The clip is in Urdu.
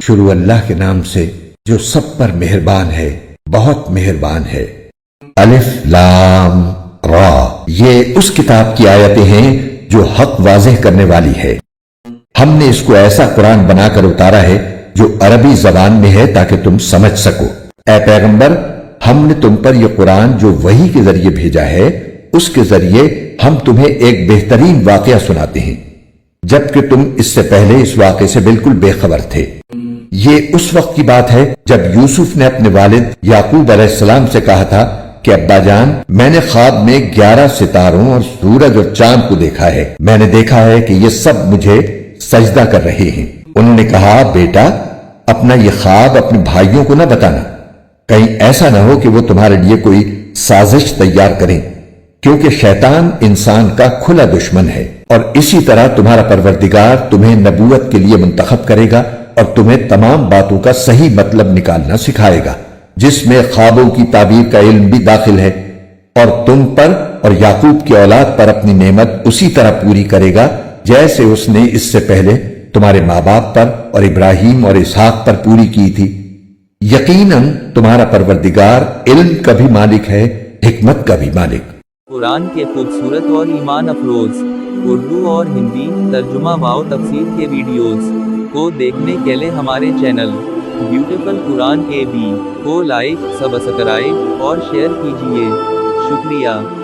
شروع اللہ کے نام سے جو سب پر مہربان ہے، بہت مہربان ہے۔ الف لام را، یہ اس کتاب کی آیتیں ہیں جو حق واضح کرنے والی ہے۔ ہم نے اس کو ایسا قرآن بنا کر اتارا ہے جو عربی زبان میں ہے تاکہ تم سمجھ سکو۔ اے پیغمبر، ہم نے تم پر یہ قرآن جو وحی کے ذریعے بھیجا ہے، اس کے ذریعے ہم تمہیں ایک بہترین واقعہ سناتے ہیں، جبکہ تم اس سے پہلے اس واقعے سے بالکل بے خبر تھے۔ یہ اس وقت کی بات ہے جب یوسف نے اپنے والد یعقوب علیہ السلام سے کہا تھا کہ ابا جان، میں نے خواب میں 11 ستاروں اور سورج اور چاند کو دیکھا ہے۔ میں نے دیکھا ہے کہ یہ سب مجھے سجدہ کر رہے ہیں۔ انہوں نے کہا، بیٹا، اپنا یہ خواب اپنے بھائیوں کو نہ بتانا، کہیں ایسا نہ ہو کہ وہ تمہارے لیے کوئی سازش تیار کریں، کیونکہ شیطان انسان کا کھلا دشمن ہے۔ اور اسی طرح تمہارا پروردگار تمہیں نبوت کے لیے منتخب کرے گا اور تمہیں تمام باتوں کا صحیح مطلب نکالنا سکھائے گا، جس میں خوابوں کی تعبیر کا علم بھی داخل ہے، اور تم پر اور یعقوب کی اولاد پر اپنی نعمت اسی طرح پوری کرے گا جیسے اس نے اس سے پہلے تمہارے ماں باپ پر اور ابراہیم اور اسحاق پر پوری کی تھی۔ یقیناً تمہارا پروردگار علم کا بھی مالک ہے، حکمت کا بھی مالک۔ قرآن کے خوبصورت اور ایمان افروز اردو اور ہندی ترجمہ و تفسیر کے ویڈیوز کو دیکھنے کے لیے ہمارے چینل بیوٹیفل قرآن AB کو لائک، سبسکرائب اور شیئر کیجیے۔ شکریہ۔